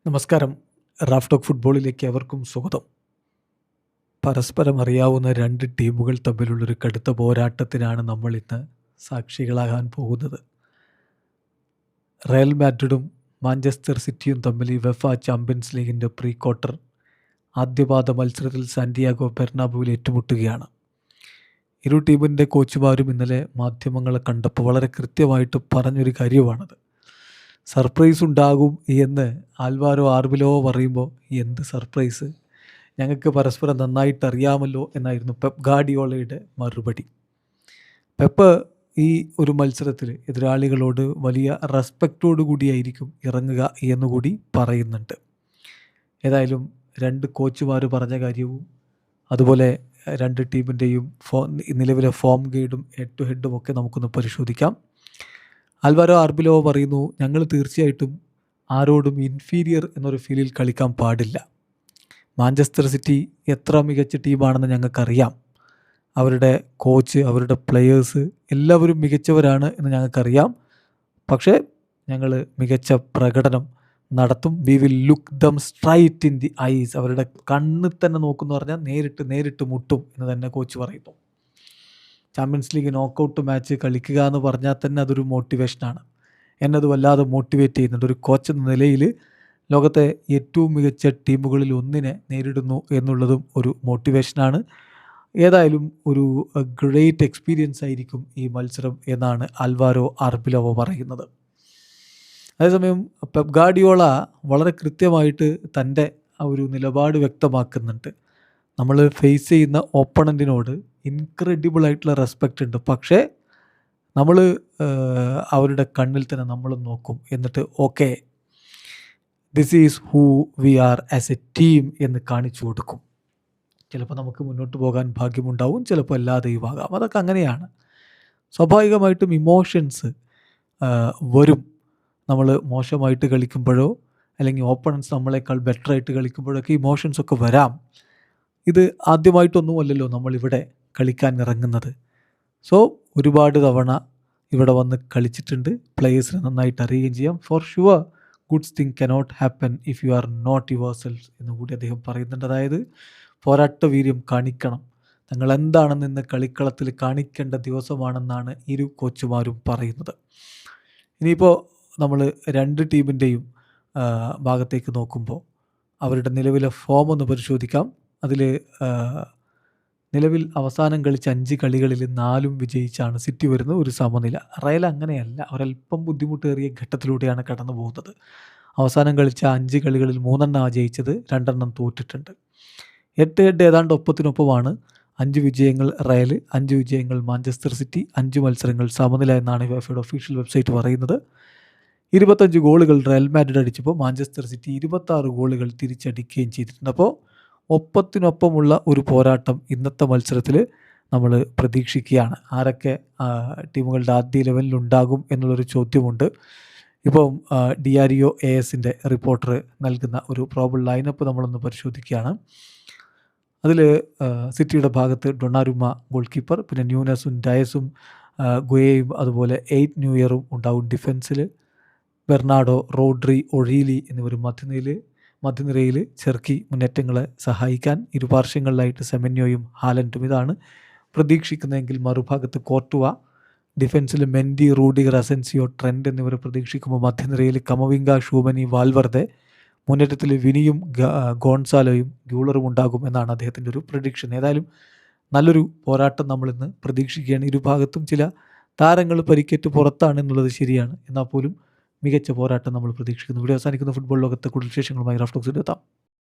നമസ്കാരം. Raf talk ഫുട്ബോളിലേക്ക് അവർക്കും സ്വാഗതം. പരസ്പരം അറിയാവുന്ന രണ്ട് ടീമുകൾ തമ്മിലുള്ളൊരു കടുത്ത പോരാട്ടത്തിനാണ് നമ്മൾ ഇന്ന് സാക്ഷികളാകാൻ പോകുന്നത്. റയൽ മാഡ്രിഡും മാഞ്ചസ്റ്റർ സിറ്റിയും തമ്മിൽ വെഫ ചാമ്പ്യൻസ് ലീഗിൻ്റെ പ്രീ ക്വാർട്ടർ ആദ്യപാദ മത്സരത്തിൽ സാന്റിയാഗോ ബെർണാബുവിൽ ഏറ്റുമുട്ടുകയാണ്. ഇരു ടീമിൻ്റെ കോച്ചുമാരും ഇന്നലെ മാധ്യമങ്ങളെ കണ്ടപ്പോൾ വളരെ കൃത്യമായിട്ട് പറഞ്ഞൊരു കാര്യമാണത്. സർപ്രൈസ് ഉണ്ടാകും എന്ന് ആൽവാരോ ആർബിലോ പറയുമ്പോൾ എന്ത് സർപ്രൈസ്, ഞങ്ങൾക്ക് പരസ്പരം നന്നായിട്ട് അറിയാമല്ലോ എന്നായിരുന്നു പെപ്പ് ഗാർഡിയോളയുടെ മറുപടി. പെപ്പ് ഈ ഒരു മത്സരത്തിൽ എതിരാളികളോട് വലിയ റെസ്പെക്റ്റോടു കൂടിയായിരിക്കും ഇറങ്ങുക എന്നുകൂടി പറയുന്നുണ്ട്. ഏതായാലും രണ്ട് കോച്ചുമാർ പറഞ്ഞ കാര്യവും അതുപോലെ രണ്ട് ടീമിൻ്റെയും നിലവിലെ ഫോം ഗൈഡും ഹെഡ് ടു ഹെഡും ഒക്കെ നമുക്കൊന്ന് പരിശോധിക്കാം. ആൽവാരോ ആർബിലോ പറയുന്നു, ഞങ്ങൾ തീർച്ചയായിട്ടും ആരോടും ഇൻഫീരിയർ എന്നൊരു ഫീലിൽ കളിക്കാൻ പാടില്ല. മാഞ്ചസ്റ്റർ സിറ്റി എത്ര മികച്ച ടീമാണെന്ന് ഞങ്ങൾക്കറിയാം. അവരുടെ കോച്ച്, അവരുടെ പ്ലെയേഴ്സ് എല്ലാവരും മികച്ചവരാണ് എന്ന് ഞങ്ങൾക്കറിയാം. പക്ഷേ ഞങ്ങൾ മികച്ച പ്രകടനം നടത്തും. We will look them straight in the eyes. അവരുടെ കണ്ണിൽ തന്നെ നോക്കുമെന്ന് പറഞ്ഞാൽ നേരിട്ട് മുട്ടും എന്ന് തന്നെ കോച്ച് പറയുന്നു. ചാമ്പ്യൻസ് ലീഗ് നോക്കൗട്ട് മാച്ച് കളിക്കുക എന്ന് പറഞ്ഞാൽ തന്നെ അതൊരു മോട്ടിവേഷനാണ്. എന്നത് വല്ലാതെ മോട്ടിവേറ്റ് ചെയ്യുന്നുണ്ട്. ഒരു കോച്ച് എന്ന നിലയിൽ ലോകത്തെ ഏറ്റവും മികച്ച ടീമുകളിൽ ഒന്നിനെ നേരിടുന്നു എന്നുള്ളതും ഒരു മോട്ടിവേഷനാണ്. ഏതായാലും ഒരു ഗ്രേറ്റ് എക്സ്പീരിയൻസ് ആയിരിക്കും ഈ മത്സരം എന്നാണ് ആൽവാരോ ആർബിലോവ പറയുന്നത്. അതേസമയം പെപ്പ് ഗാർഡിയോള വളരെ കൃത്യമായിട്ട് തൻ്റെ ആ ഒരു നിലപാട് വ്യക്തമാക്കുന്നുണ്ട്. നമ്മൾ ഫേസ് ചെയ്യുന്ന ഓപ്പണൻറ്റിനോട് ഇൻക്രെഡിബിൾ ആയിട്ടുള്ള റെസ്പെക്റ്റ് ഉണ്ട്. പക്ഷേ നമ്മൾ അവരുടെ കണ്ണിൽ തന്നെ നമ്മൾ നോക്കും. എന്നിട്ട് okay, this is who we are as a team എന്ന് കാണിച്ചു കൊടുക്കും. ചിലപ്പോൾ നമുക്ക് മുന്നോട്ട് പോകാൻ ഭാഗ്യമുണ്ടാവും, ചിലപ്പോൾ അല്ലാതെയും ആകാം. അതൊക്കെ അങ്ങനെയാണ്. സ്വാഭാവികമായിട്ടും ഇമോഷൻസ് വരും. നമ്മൾ മോശമായിട്ട് കളിക്കുമ്പോഴോ അല്ലെങ്കിൽ ഓപ്പണൻസ് നമ്മളെക്കാൾ ബെറ്ററായിട്ട് കളിക്കുമ്പോഴൊക്കെ ഇമോഷൻസൊക്കെ വരാം. ഇത് ആദ്യമായിട്ടൊന്നുമല്ലല്ലോ നമ്മളിവിടെ കളിക്കാൻ ഇറങ്ങുന്നത്. സോ ഒരുപാട് തവണ ഇവിടെ വന്ന് കളിച്ചിട്ടുണ്ട്. പ്ലേയേഴ്സിനെ നന്നായിട്ട് അറിയുകയും ചെയ്യാം. For sure goods thing cannot happen if you are not yourself എന്ന് കൂടി അദ്ദേഹം പറയുന്നുണ്ട്. അതായത് പോരാട്ട വീര്യം കാണിക്കണം, തങ്ങൾ എന്താണെന്ന് ഇന്ന് കളിക്കളത്തിൽ കാണിക്കേണ്ട ദിവസമാണെന്നാണ് ഇരു കോച്ചുമാരും പറയുന്നത്. ഇനിയിപ്പോൾ നമ്മൾ രണ്ട് ടീമിൻ്റെയും ഭാഗത്തേക്ക് നോക്കുമ്പോൾ അവരുടെ നിലവിലെ ഫോം ഒന്ന് പരിശോധിക്കാം. അതിൽ നിലവിൽ അവസാനം കളിച്ച 5 കളികളിൽ 4 വിജയിച്ചാണ് സിറ്റി വരുന്നത്. ഒരു സമനില. റയൽ അങ്ങനെയല്ല, ഒരല്പം ബുദ്ധിമുട്ടേറിയ ഘട്ടത്തിലൂടെയാണ് കടന്നു പോകുന്നത്. അവസാനം കളിച്ച 5 കളികളിൽ 3 ജയിച്ചത്, 2 തോറ്റിട്ടുണ്ട്. 8 ഏതാണ്ട് ഒപ്പത്തിനൊപ്പമാണ്. 5 വിജയങ്ങൾ റയൽ, 5 വിജയങ്ങൾ മാഞ്ചസ്റ്റർ സിറ്റി, 5 മത്സരങ്ങൾ സമനില എന്നാണ് യുവേഫയുടെ ഒഫീഷ്യൽ വെബ്സൈറ്റ് പറയുന്നത്. 25 ഗോളുകൾ റയൽ മാഡ്രിഡ് അടിച്ചപ്പോൾ മാഞ്ചസ്റ്റർ സിറ്റി 26 ഗോളുകൾ തിരിച്ചടിക്കുകയും ചെയ്തിട്ടുണ്ട്. അപ്പോൾ ഒപ്പത്തിനൊപ്പമുള്ള ഒരു പോരാട്ടം ഇന്നത്തെ മത്സരത്തിൽ നമ്മൾ പ്രതീക്ഷിക്കുകയാണ്. ആരൊക്കെ ടീമുകളുടെ ആദ്യ 11 ഉണ്ടാകും എന്നുള്ളൊരു ചോദ്യമുണ്ട്. ഇപ്പം ഡിയാരിയോ ASൻ്റെ റിപ്പോർട്ടർ നൽകുന്ന ഒരു പ്രോബിൾ ലൈനപ്പ് നമ്മളൊന്ന് പരിശോധിക്കുകയാണ്. അതിൽ സിറ്റിയുടെ ഭാഗത്ത് ഡൊണാരുമ ഗോൾ കീപ്പർ, പിന്നെ ന്യൂനസും ഡയസും ഗുയയും അതുപോലെ 8 ന്യൂയറും ഉണ്ടാവും ഡിഫൻസിൽ. ബെർണാഡോ, റോഡ്രി, ഒഴീലി എന്നിവർ മധ്യനിരയിൽ ചെറുക്കി മുന്നേറ്റങ്ങളെ സഹായിക്കാൻ. ഇരുപാർശ്വങ്ങളിലായിട്ട് സെമന്യോയും ഹാലൻഡും. ഇതാണ് പ്രതീക്ഷിക്കുന്നതെങ്കിൽ മറുഭാഗത്ത് കോർട്ടുവ, ഡിഫൻസിൽ മെൻഡി, റൂഡിഗർ, അസെൻസിയോ, ട്രെൻഡ് എന്നിവരെ പ്രതീക്ഷിക്കുമ്പോൾ മധ്യനിരയിൽ കമവിംഗ, ഷൂമനി, വാൽവർദെ, മുന്നേറ്റത്തിൽ വിനിയും ഗോൺസാലോയും ഗ്യൂളറും ഉണ്ടാകും എന്നാണ് അദ്ദേഹത്തിൻ്റെ ഒരു പ്രഡിക്ഷൻ. ഏതായാലും നല്ലൊരു പോരാട്ടം നമ്മളിന്ന് പ്രതീക്ഷിക്കുകയാണ്. ഇരുഭാഗത്തും ചില താരങ്ങൾ പരിക്കേറ്റ് പുറത്താണ് എന്നുള്ളത് ശരിയാണ്. എന്നാൽ പോലും മികച്ച പോരാട്ടം നമ്മൾ പ്രതീക്ഷിക്കുന്നു. വീഡിയോ അവസാനിക്കുന്ന ഫുട്ബോൾ ലോകത്തെ കൂടുതൽ വിശേഷങ്ങളുമായി റാഫ് ടോക്സിൽ എത്താം.